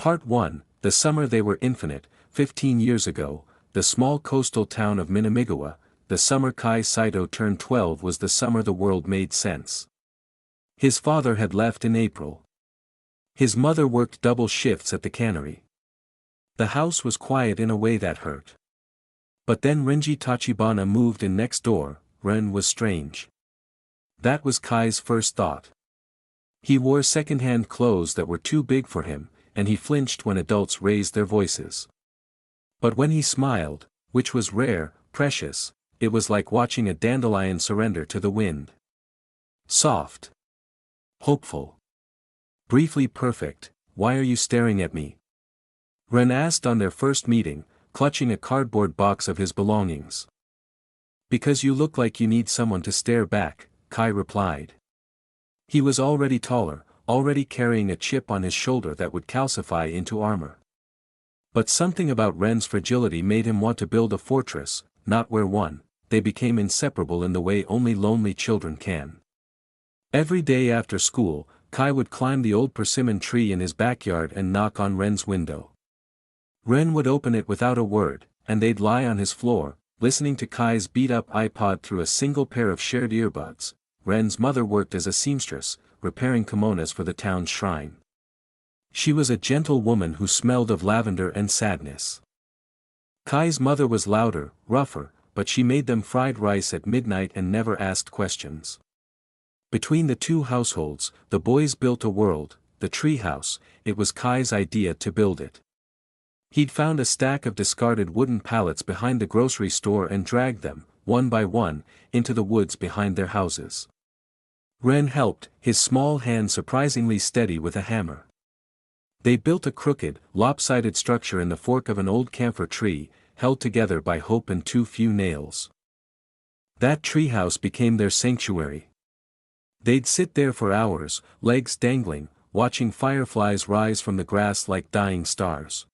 Part 1, the summer they were infinite. 15 years ago, the small coastal town of Minamigawa, the summer Kai Saito turned 12 was the summer the world made sense. His father had left in April. His mother worked double shifts at the cannery. The house was quiet in a way that hurt. But then Renji Tachibana moved in next door. Ren was strange. That was Kai's first thought. He wore second-hand clothes that were too big for him, and he flinched when adults raised their voices. But when he smiled, which was rare, precious, it was like watching a dandelion surrender to the wind. Soft. Hopeful. Briefly perfect. "Why are you staring at me?" Ren asked on their first meeting, clutching a cardboard box of his belongings. "Because you look like you need someone to stare back," Kai replied. He was already taller, already carrying a chip on his shoulder that would calcify into armor. But something about Ren's fragility made him want to build a fortress, not where one. They became inseparable in the way only lonely children can. Every day after school, Kai would climb the old persimmon tree in his backyard and knock on Ren's window. Ren would open it without a word, and they'd lie on his floor, listening to Kai's beat-up iPod through a single pair of shared earbuds. Ren's mother worked as a seamstress, repairing kimonos for the town's shrine. She was a gentle woman who smelled of lavender and sadness. Kai's mother was louder, rougher, but she made them fried rice at midnight and never asked questions. Between the two households, the boys built a world, the tree house. It was Kai's idea to build it. He'd found a stack of discarded wooden pallets behind the grocery store and dragged them, one by one, into the woods behind their houses. Ren helped, his small hand surprisingly steady with a hammer. They built a crooked, lopsided structure in the fork of an old camphor tree, held together by hope and too few nails. That treehouse became their sanctuary. They'd sit there for hours, legs dangling, watching fireflies rise from the grass like dying stars.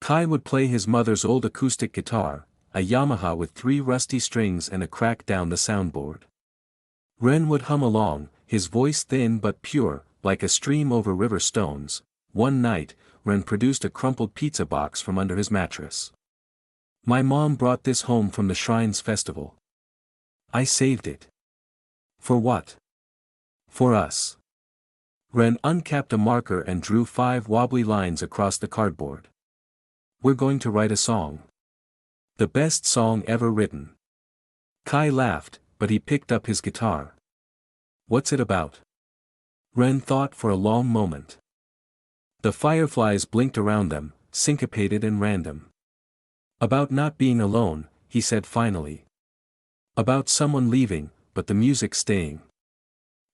Kai would play his mother's old acoustic guitar, a Yamaha with 3 rusty strings and a crack down the soundboard. Ren would hum along, his voice thin but pure, like a stream over river stones. One night, Ren produced a crumpled pizza box from under his mattress. "My mom brought this home from the Shrine's festival. I saved it." "For what?" "For us." Ren uncapped a marker and drew 5 wobbly lines across the cardboard. "We're going to write a song. The best song ever written." Kai laughed, but he picked up his guitar. "What's it about?" Ren thought for a long moment. The fireflies blinked around them, syncopated and random. "About not being alone," he said finally. "About someone leaving, but the music staying."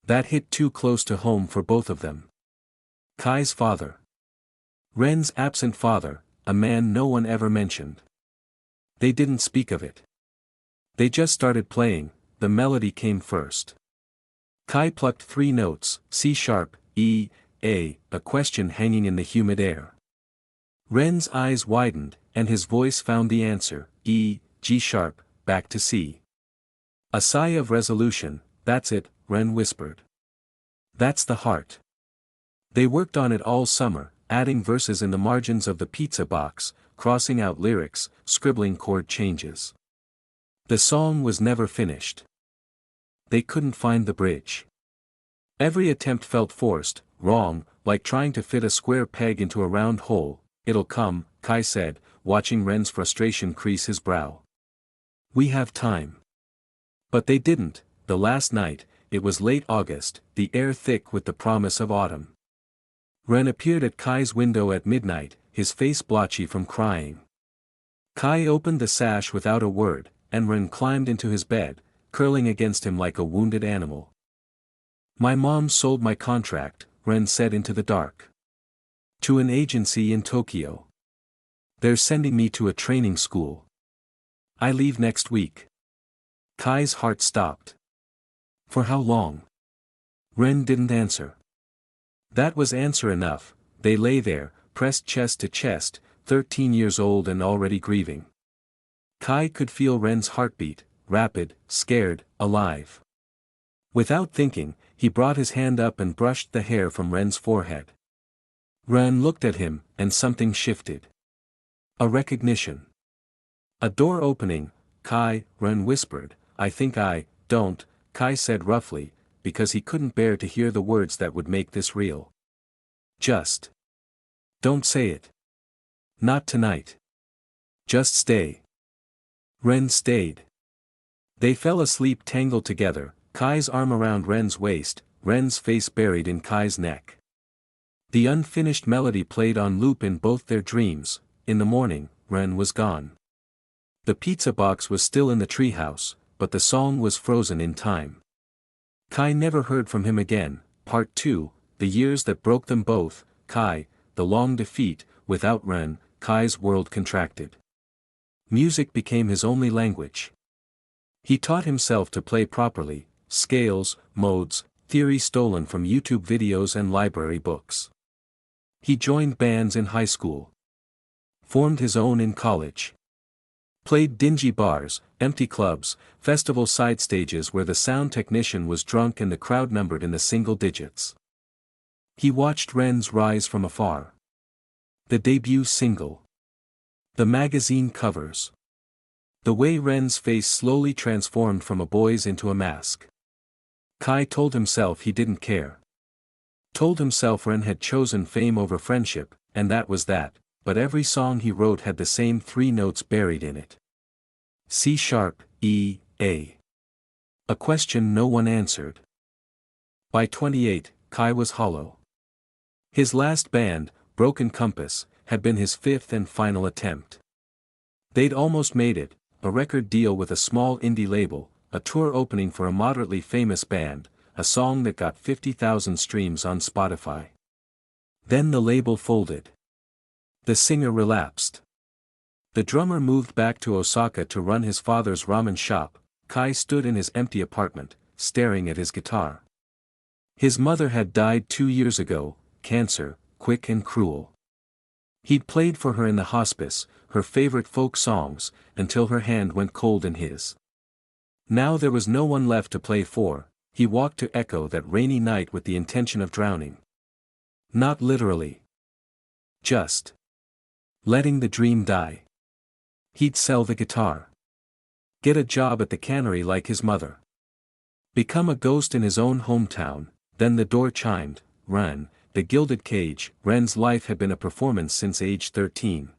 That hit too close to home for both of them. Kai's father. Ren's absent father, a man no one ever mentioned. They didn't speak of it. They just started playing. The melody came first. Kai plucked 3 notes, C sharp, E, A question hanging in the humid air. Ren's eyes widened, and his voice found the answer, E, G sharp, back to C. A sigh of resolution. "That's it," Ren whispered. "That's the heart." They worked on it all summer, adding verses in the margins of the pizza box, crossing out lyrics, scribbling chord changes. The song was never finished. They couldn't find the bridge. Every attempt felt forced, wrong, like trying to fit a square peg into a round hole. "It'll come," Kai said, watching Ren's frustration crease his brow. "We have time." But they didn't. The last night, it was late August, the air thick with the promise of autumn. Ren appeared at Kai's window at midnight, his face blotchy from crying. Kai opened the sash without a word, and Ren climbed into his bed, curling against him like a wounded animal. "My mom sold my contract," Ren said into the dark. "To an agency in Tokyo. They're sending me to a training school. I leave next week." Kai's heart stopped. "For how long?" Ren didn't answer. That was answer enough. They lay there, pressed chest to chest, 13 years old and already grieving. Kai could feel Ren's heartbeat, rapid, scared, alive. Without thinking, he brought his hand up and brushed the hair from Ren's forehead. Ren looked at him, and something shifted. A recognition. A door opening. Kai, Ren whispered. I think don't, Kai said roughly, because he couldn't bear to hear the words that would make this real. Just. Don't say it. Not tonight. Just stay. Ren stayed. They fell asleep tangled together, Kai's arm around Ren's waist, Ren's face buried in Kai's neck. The unfinished melody played on loop in both their dreams. In the morning, Ren was gone. The pizza box was still in the treehouse, but the song was frozen in time. Kai never heard from him again. Part 2, The Years That Broke Them Both. Kai, The Long Defeat. Without Ren, Kai's world contracted. Music became his only language. He taught himself to play properly, scales, modes, theory stolen from YouTube videos and library books. He joined bands in high school. Formed his own in college. Played dingy bars, empty clubs, festival side stages where the sound technician was drunk and the crowd numbered in the single digits. He watched Ren's rise from afar. The debut single. The magazine covers. The way Ren's face slowly transformed from a boy's into a mask. Kai told himself he didn't care. Told himself Ren had chosen fame over friendship, and that was that, but every song he wrote had the same 3 notes buried in it. C sharp, E, A. A question no one answered. By 28, Kai was hollow. His last band, Broken Compass, had been his 5th and final attempt. They'd almost made it, a record deal with a small indie label, a tour opening for a moderately famous band, a song that got 50,000 streams on Spotify. Then the label folded. The singer relapsed. The drummer moved back to Osaka to run his father's ramen shop. Kai stood in his empty apartment, staring at his guitar. His mother had died 2 years ago, cancer, quick and cruel. He'd played for her in the hospice, her favorite folk songs, until her hand went cold in his. Now there was no one left to play for. He walked to echo that rainy night with the intention of drowning. Not literally. Just letting the dream die. He'd sell the guitar. Get a job at the cannery like his mother. Become a ghost in his own hometown. Then the door chimed. Ren, the Gilded Cage. Ren's life had been a performance since age 13.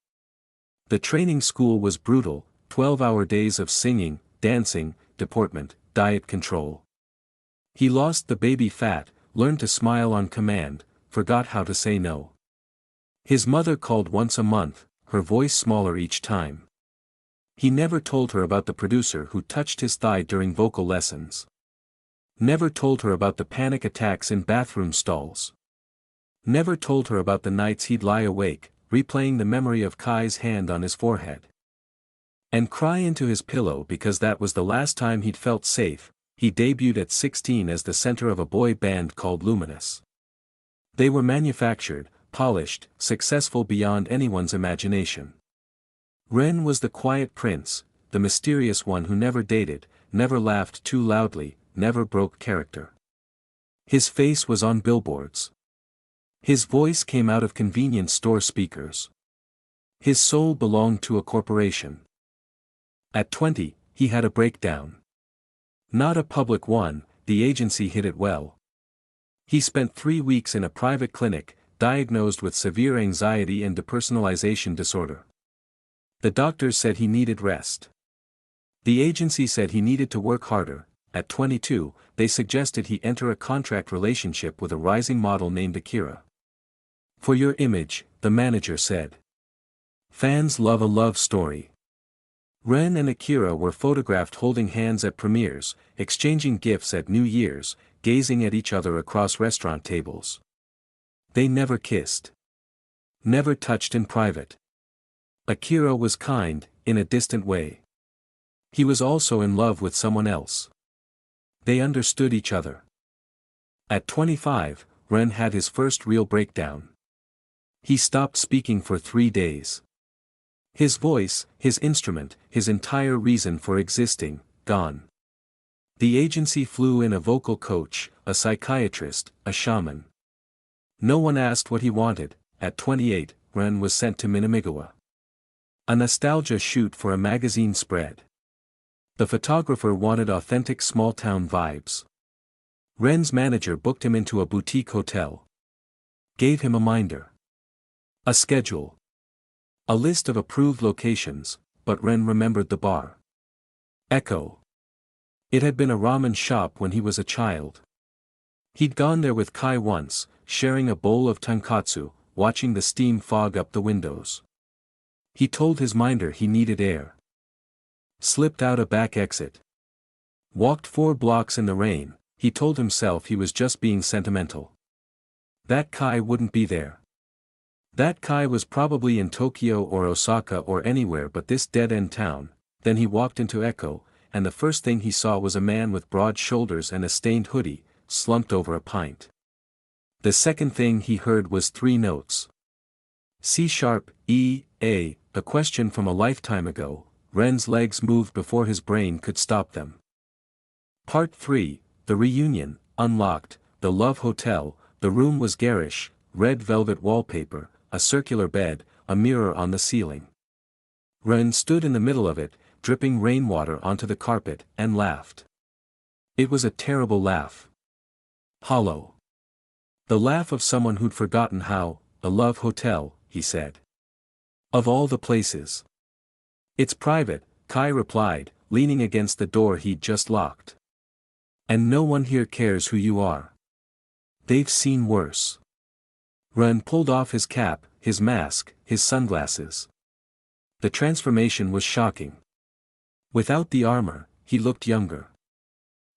The training school was brutal, 12-hour days of singing, dancing, deportment, diet control. He lost the baby fat, learned to smile on command, forgot how to say no. His mother called once a month, her voice smaller each time. He never told her about the producer who touched his thigh during vocal lessons. Never told her about the panic attacks in bathroom stalls. Never told her about the nights he'd lie awake, replaying the memory of Kai's hand on his forehead. And cry into his pillow because that was the last time he'd felt safe. He debuted at 16 as the center of a boy band called Luminous. They were manufactured, polished, successful beyond anyone's imagination. Ren was the quiet prince, the mysterious one who never dated, never laughed too loudly, never broke character. His face was on billboards. His voice came out of convenience store speakers. His soul belonged to a corporation. At 20, he had a breakdown. Not a public one, the agency hid it well. He spent 3 weeks in a private clinic, diagnosed with severe anxiety and depersonalization disorder. The doctors said he needed rest. The agency said he needed to work harder. At 22, they suggested he enter a contract relationship with a rising model named Akira. For your image, the manager said. Fans love a love story. Ren and Akira were photographed holding hands at premieres, exchanging gifts at New Year's, gazing at each other across restaurant tables. They never kissed. Never touched in private. Akira was kind, in a distant way. He was also in love with someone else. They understood each other. At 25, Ren had his first real breakdown. He stopped speaking for 3 days. His voice, his instrument, his entire reason for existing, gone. The agency flew in a vocal coach, a psychiatrist, a shaman. No one asked what he wanted, at 28, Ren was sent to Minamigawa. A nostalgia shoot for a magazine spread. The photographer wanted authentic small-town vibes. Ren's manager booked him into a boutique hotel. Gave him a minder. A schedule. A list of approved locations, but Ren remembered the bar. Echo. It had been a ramen shop when he was a child. He'd gone there with Kai once, sharing a bowl of tonkatsu, watching the steam fog up the windows. He told his minder he needed air. Slipped out a back exit. Walked 4 blocks in the rain. He told himself he was just being sentimental. That Kai wouldn't be there. That Kai was probably in Tokyo or Osaka or anywhere but this dead-end town. Then he walked into Echo, and the first thing he saw was a man with broad shoulders and a stained hoodie, slumped over a pint. The second thing he heard was 3 notes. C-sharp, E, A, a question from a lifetime ago. Ren's legs moved before his brain could stop them. Part 3, The Reunion, unlocked, the Love Hotel. The room was garish, red velvet wallpaper, a circular bed, a mirror on the ceiling. Ren stood in the middle of it, dripping rainwater onto the carpet, and laughed. It was a terrible laugh. Hollow. The laugh of someone who'd forgotten how. The Love Hotel, he said. Of all the places. It's private, Kai replied, leaning against the door he'd just locked. And no one here cares who you are. They've seen worse. Ren pulled off his cap, his mask, his sunglasses. The transformation was shocking. Without the armor, he looked younger.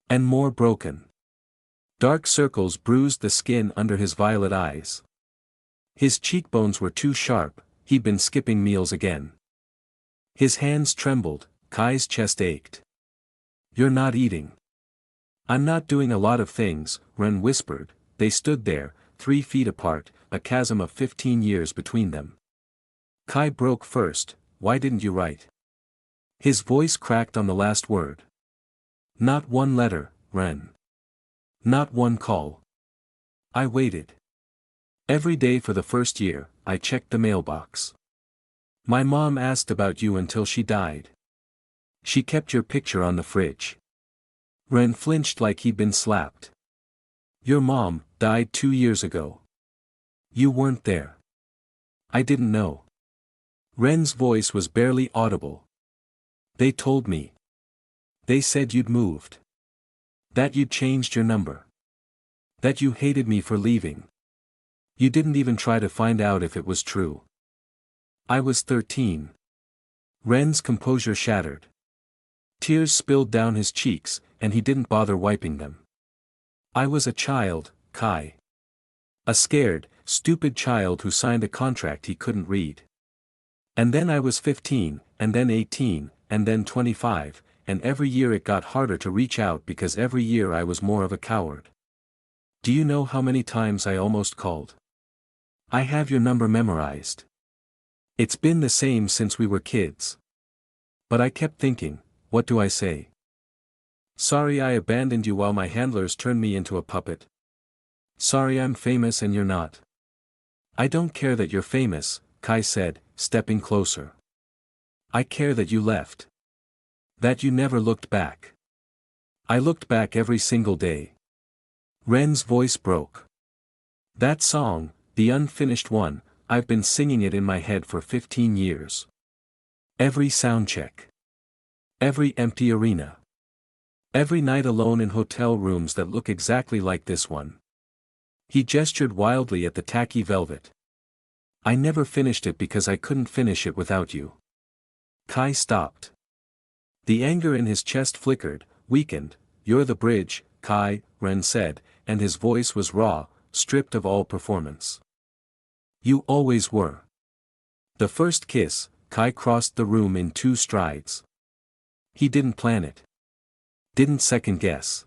And more broken. Dark circles bruised the skin under his violet eyes. His cheekbones were too sharp, he'd been skipping meals again. His hands trembled, Kai's chest ached. You're not eating. I'm not doing a lot of things, Ren whispered. They stood there, 3 feet apart, a chasm of 15 years between them. Kai broke first. Why didn't you write? His voice cracked on the last word. Not one letter, Ren. Not one call. I waited. Every day for the first year, I checked the mailbox. My mom asked about you until she died. She kept your picture on the fridge. Ren flinched like he'd been slapped. Your mom died 2 years ago. You weren't there. I didn't know. Ren's voice was barely audible. They told me. They said you'd moved. That you'd changed your number. That you hated me for leaving. You didn't even try to find out if it was true. I was 13. Ren's composure shattered. Tears spilled down his cheeks, and he didn't bother wiping them. I was a child, Kai. A scared, stupid child who signed a contract he couldn't read. And then I was 15, and then 18, and then 25, and every year it got harder to reach out because every year I was more of a coward. Do you know how many times I almost called? I have your number memorized. It's been the same since we were kids. But I kept thinking, what do I say? Sorry I abandoned you while my handlers turned me into a puppet. Sorry I'm famous and you're not. I don't care that you're famous, Kai said, stepping closer. I care that you left. That you never looked back. I looked back every single day. Ren's voice broke. That song, the unfinished one, I've been singing it in my head for 15 years. Every soundcheck. Every empty arena. Every night alone in hotel rooms that look exactly like this one. He gestured wildly at the tacky velvet. I never finished it because I couldn't finish it without you. Kai stopped. The anger in his chest flickered, weakened. You're the bridge, Kai, Ren said, and his voice was raw, stripped of all performance. You always were. The first kiss, Kai crossed the room in 2 strides. He didn't plan it. Didn't second guess.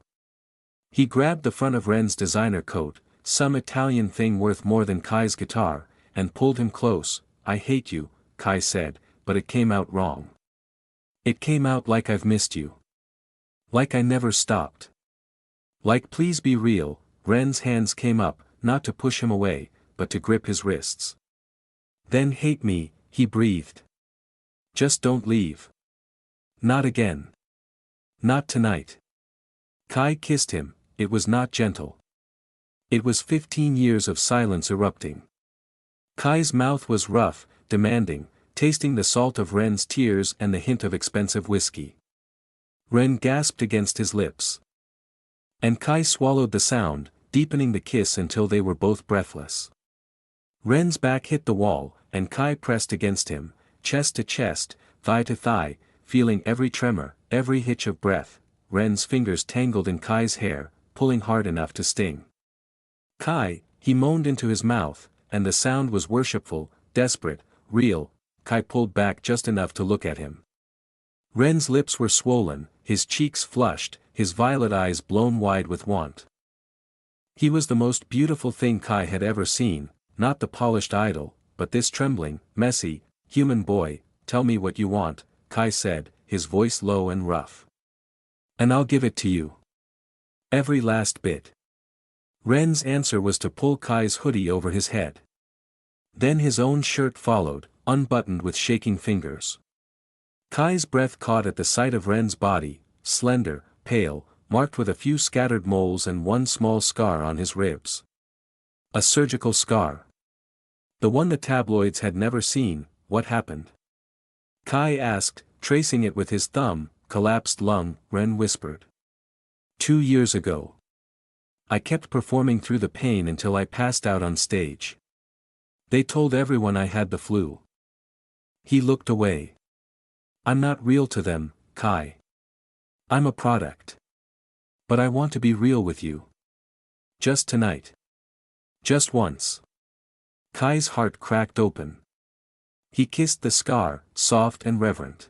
He grabbed the front of Ren's designer coat, some Italian thing worth more than Kai's guitar, and pulled him close. I hate you, Kai said, but it came out wrong. It came out like I've missed you. Like I never stopped. Like please be real. Ren's hands came up, not to push him away, but to grip his wrists. Then hate me, he breathed. Just don't leave. Not again. Not tonight. Kai kissed him, it was not gentle. It was 15 years of silence erupting. Kai's mouth was rough, demanding, tasting the salt of Ren's tears and the hint of expensive whiskey. Ren gasped against his lips. And Kai swallowed the sound, deepening the kiss until they were both breathless. Ren's back hit the wall, and Kai pressed against him, chest to chest, thigh to thigh, feeling every tremor, every hitch of breath. Ren's fingers tangled in Kai's hair, pulling hard enough to sting. Kai, he moaned into his mouth, and the sound was worshipful, desperate, real. Kai pulled back just enough to look at him. Ren's lips were swollen, his cheeks flushed, his violet eyes blown wide with want. He was the most beautiful thing Kai had ever seen, not the polished idol, but this trembling, messy, human boy. Tell me what you want, Kai said, his voice low and rough. And I'll give it to you. Every last bit. Ren's answer was to pull Kai's hoodie over his head. Then his own shirt followed, unbuttoned with shaking fingers. Kai's breath caught at the sight of Ren's body, slender, pale, marked with a few scattered moles and one small scar on his ribs. A surgical scar. The one the tabloids had never seen. What happened? Kai asked, tracing it with his thumb. Collapsed lung, Ren whispered. 2 years ago. I kept performing through the pain until I passed out on stage. They told everyone I had the flu. He looked away. I'm not real to them, Kai. I'm a product. But I want to be real with you. Just tonight. Just once. Kai's heart cracked open. He kissed the scar, soft and reverent.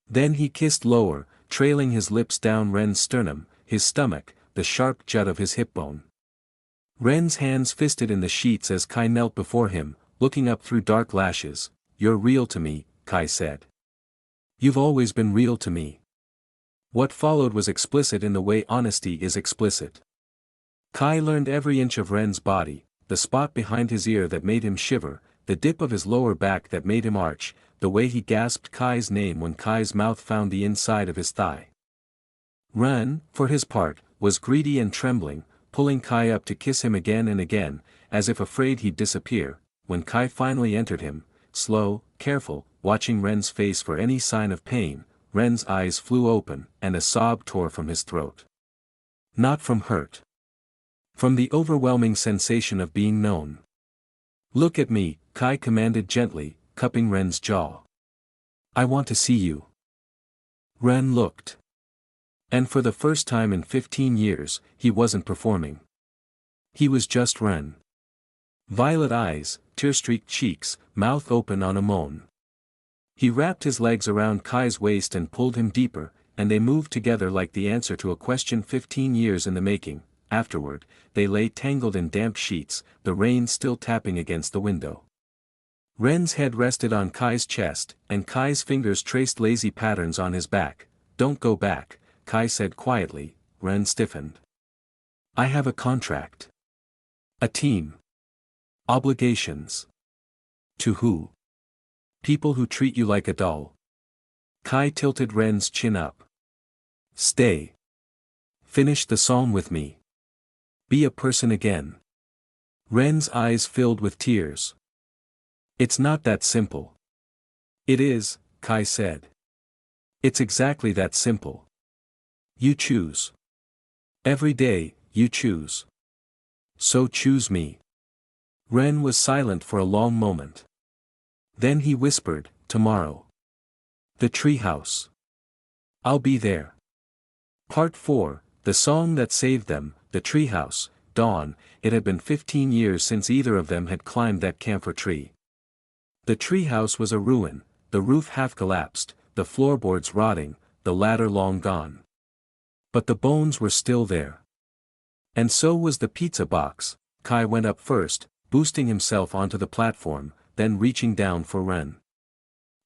Then he kissed lower, trailing his lips down Ren's sternum, his stomach, the sharp jut of his hip bone. Ren's hands fisted in the sheets as Kai knelt before him, looking up through dark lashes. You're real to me, Kai said. You've always been real to me. What followed was explicit in the way honesty is explicit. Kai learned every inch of Ren's body, the spot behind his ear that made him shiver, the dip of his lower back that made him arch, the way he gasped Kai's name when Kai's mouth found the inside of his thigh. Ren, for his part, was greedy and trembling, pulling Kai up to kiss him again and again, as if afraid he'd disappear. When Kai finally entered him, slow, careful, watching Ren's face for any sign of pain, Ren's eyes flew open, and a sob tore from his throat. Not from hurt. From the overwhelming sensation of being known. Look at me, Kai commanded gently, cupping Ren's jaw. I want to see you. Ren looked. And for the first time in 15 years, he wasn't performing. He was just Ren. Violet eyes, tear-streaked cheeks, mouth open on a moan. He wrapped his legs around Kai's waist and pulled him deeper, and they moved together like the answer to a question 15 years in the making. Afterward, they lay tangled in damp sheets, the rain still tapping against the window. Ren's head rested on Kai's chest, and Kai's fingers traced lazy patterns on his back. Don't go back, Kai said quietly. Ren stiffened. I have a contract. A team. Obligations. To who? People who treat you like a doll. Kai tilted Ren's chin up. Stay. Finish the song with me. Be a person again. Ren's eyes filled with tears. It's not that simple. It is, Kai said. It's exactly that simple. You choose. Every day, you choose. So choose me. Ren was silent for a long moment. Then he whispered, tomorrow. The treehouse. I'll be there. Part 4, The Song That Saved Them, The Treehouse. Dawn. It had been 15 years since either of them had climbed that camphor tree. The treehouse was a ruin, the roof half collapsed, the floorboards rotting, the ladder long gone. But the bones were still there. And so was the pizza box. Kai went up first, boosting himself onto the platform, then reaching down for Ren.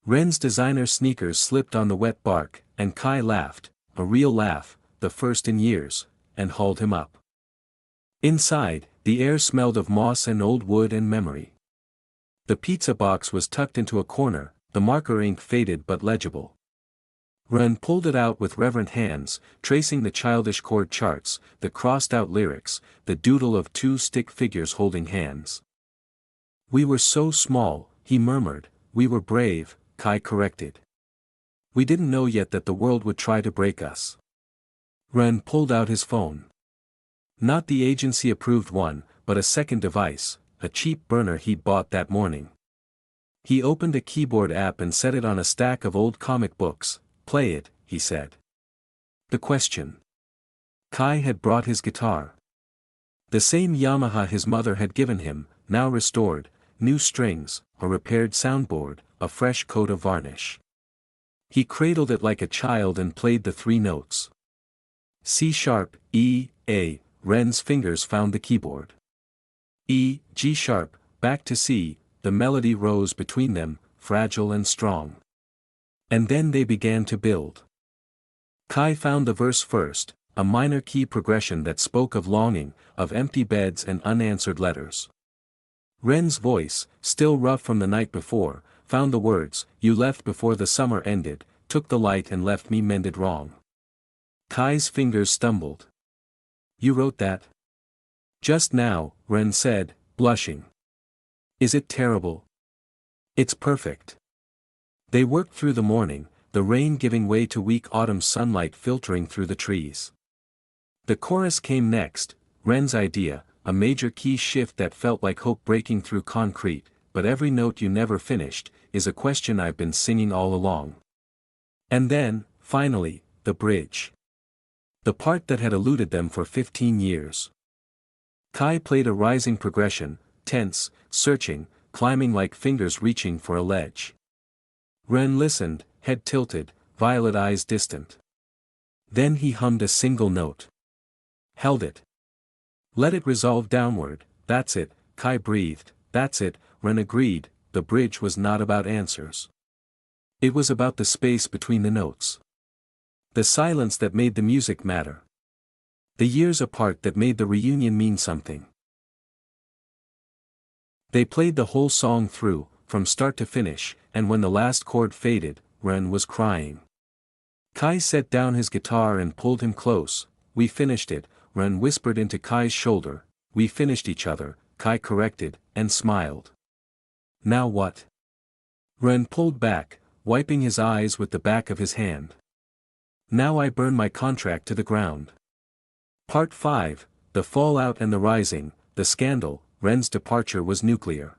Ren's designer sneakers slipped on the wet bark, and Kai laughed, a real laugh, the first in years, and hauled him up. Inside, the air smelled of moss and old wood and memory. The pizza box was tucked into a corner, the marker ink faded but legible. Ren pulled it out with reverent hands, tracing the childish chord charts, the crossed-out lyrics, the doodle of two stick figures holding hands. "We were so small," he murmured. "We were brave," Kai corrected. "We didn't know yet that the world would try to break us." Ren pulled out his phone. Not the agency-approved one, but a second device, a cheap burner he'd bought that morning. He opened a keyboard app and set it on a stack of old comic books. "Play it," he said. The question. Kai had brought his guitar. The same Yamaha his mother had given him, now restored, new strings, a repaired soundboard, a fresh coat of varnish. He cradled it like a child and played the three notes. C sharp, E, A, Ren's fingers found the keyboard. E, G sharp, back to C, the melody rose between them, fragile and strong. And then they began to build. Kai found the verse first, a minor key progression that spoke of longing, of empty beds and unanswered letters. Ren's voice, still rough from the night before, found the words, "You left before the summer ended, took the light and left me mended wrong." Kai's fingers stumbled. "You wrote that?" "Just now," Ren said, blushing. "Is it terrible?" "It's perfect." They worked through the morning, the rain giving way to weak autumn sunlight filtering through the trees. The chorus came next, Ren's idea, a major key shift that felt like hope breaking through concrete, "But every note you never finished, is a question I've been singing all along." And then, finally, the bridge. The part that had eluded them for 15 years. Kai played a rising progression, tense, searching, climbing like fingers reaching for a ledge. Ren listened, head tilted, violet eyes distant. Then he hummed a single note. Held it. "Let it resolve downward, that's it," Kai breathed. "That's it," Ren agreed. The bridge was not about answers. It was about the space between the notes. The silence that made the music matter. The years apart that made the reunion mean something. They played the whole song through, from start to finish, and when the last chord faded, Ren was crying. Kai set down his guitar and pulled him close. "We finished it," Ren whispered into Kai's shoulder. "We finished each other," Kai corrected, and smiled. "Now what?" Ren pulled back, wiping his eyes with the back of his hand. "Now I burn my contract to the ground." Part 5, The Fallout and the Rising, the Scandal. Ren's departure was nuclear.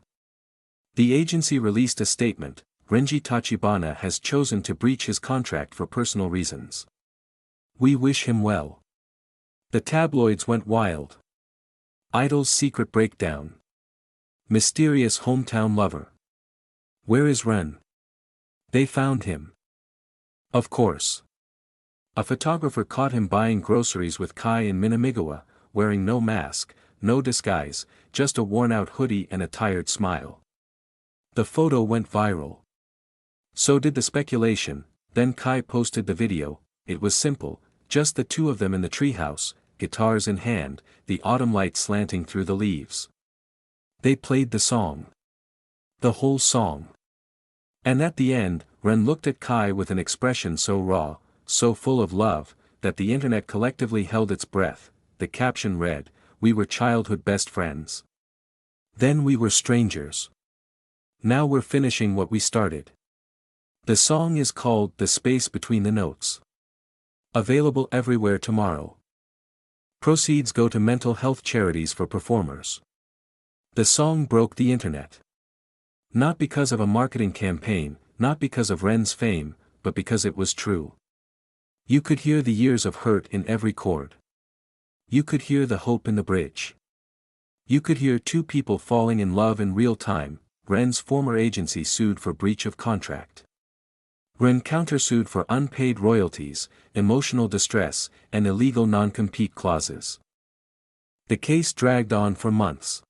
The agency released a statement, "Renji Tachibana has chosen to breach his contract for personal reasons. We wish him well." The tabloids went wild. Idol's secret breakdown. Mysterious hometown lover. Where is Ren? They found him. Of course. A photographer caught him buying groceries with Kai in Minamigawa, wearing no mask, no disguise, just a worn-out hoodie and a tired smile. The photo went viral. So did the speculation. Then Kai posted the video. It was simple, just the two of them in the treehouse, guitars in hand, the autumn light slanting through the leaves. They played the song. The whole song. And at the end, Ren looked at Kai with an expression so raw, so full of love, that the internet collectively held its breath. The caption read, "We were childhood best friends. Then we were strangers. Now we're finishing what we started." The song is called "The Space Between the Notes." Available everywhere tomorrow. Proceeds go to mental health charities for performers. The song broke the internet. Not because of a marketing campaign, not because of Ren's fame, but because it was true. You could hear the years of hurt in every chord. You could hear the hope in the bridge. You could hear two people falling in love in real time. Ren's former agency sued for breach of contract. Ren countersued for unpaid royalties, emotional distress, and illegal non-compete clauses. The case dragged on for months.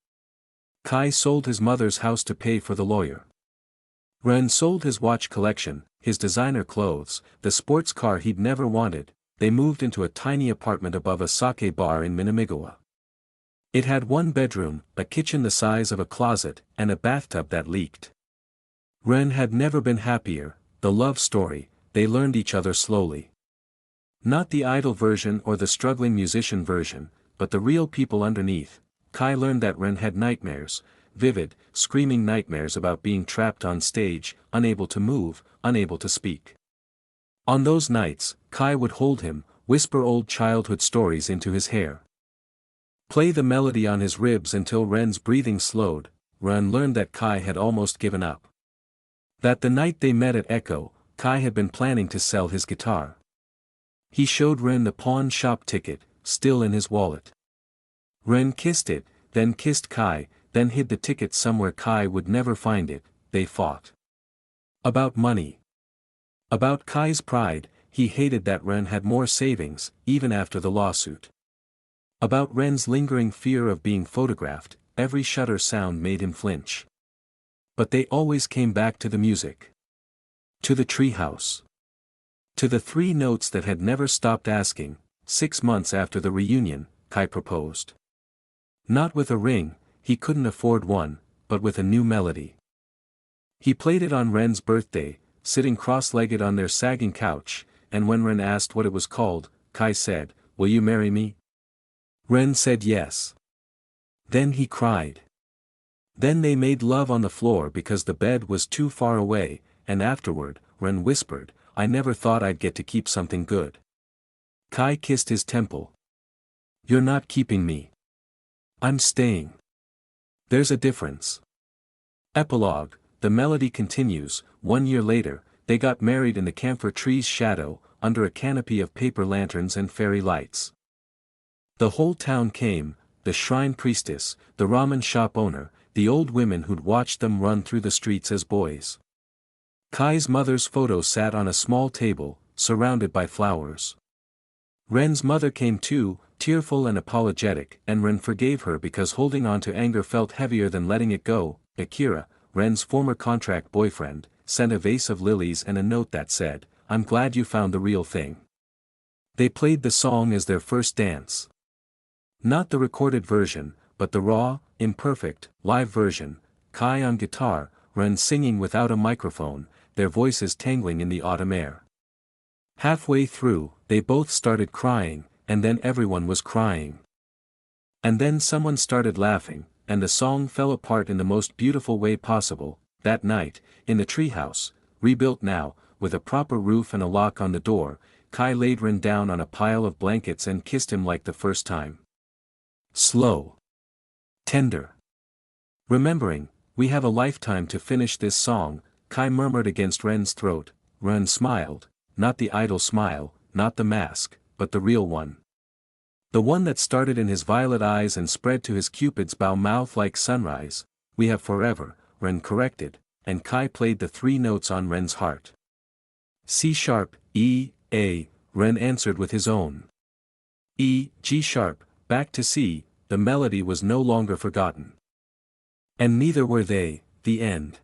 Kai sold his mother's house to pay for the lawyer. Ren sold his watch collection, his designer clothes, the sports car he'd never wanted. They moved into a tiny apartment above a sake bar in Minamigawa. It had one bedroom, a kitchen the size of a closet, and a bathtub that leaked. Ren had never been happier. The love story, they learned each other slowly. Not the idol version or the struggling musician version, but the real people underneath. Kai learned that Ren had nightmares, vivid, screaming nightmares about being trapped on stage, unable to move, unable to speak. On those nights, Kai would hold him, whisper old childhood stories into his hair. Play the melody on his ribs until Ren's breathing slowed. Ren learned that Kai had almost given up. That the night they met at Echo, Kai had been planning to sell his guitar. He showed Ren the pawn shop ticket, still in his wallet. Ren kissed it, then kissed Kai, then hid the ticket somewhere Kai would never find it. They fought. About money. About Kai's pride. He hated that Ren had more savings, even after the lawsuit. About Ren's lingering fear of being photographed. Every shutter sound made him flinch. But they always came back to the music. To the treehouse. To the three notes that had never stopped asking. 6 months after the reunion, Kai proposed. Not with a ring, he couldn't afford one, but with a new melody. He played it on Ren's birthday, sitting cross-legged on their sagging couch, and when Ren asked what it was called, Kai said, "Will you marry me?" Ren said yes. Then he cried. Then they made love on the floor because the bed was too far away, and afterward, Ren whispered, "I never thought I'd get to keep something good." Kai kissed his temple. "You're not keeping me. I'm staying." There's a difference. Epilogue. The melody continues. 1 year later, they got married in the camphor tree's shadow, under a canopy of paper lanterns and fairy lights. The whole town came, the shrine priestess, the ramen shop owner, the old women who'd watched them run through the streets as boys. Kai's mother's photo sat on a small table, surrounded by flowers. Ren's mother came too, tearful and apologetic, and Ren forgave her because holding on to anger felt heavier than letting it go. Akira, Ren's former contract boyfriend, sent a vase of lilies and a note that said, "I'm glad you found the real thing." They played the song as their first dance. Not the recorded version, but the raw, imperfect, live version. Kai on guitar, Ren singing without a microphone, their voices tangling in the autumn air. Halfway through, they both started crying, and then everyone was crying. And then someone started laughing, and the song fell apart in the most beautiful way possible. That night, in the treehouse, rebuilt now, with a proper roof and a lock on the door, Kai laid Ren down on a pile of blankets and kissed him like the first time. Slow. Tender. Remembering, "We have a lifetime to finish this song," Kai murmured against Ren's throat. Ren smiled, not the idle smile, not the mask, but the real one. The one that started in his violet eyes and spread to his Cupid's bow mouth like sunrise. "We have forever," Ren corrected, and Kai played the 3 notes on Ren's heart. C sharp, E, A, Ren answered with his own. E, G sharp, back to C. The melody was no longer forgotten. And neither were they. The end.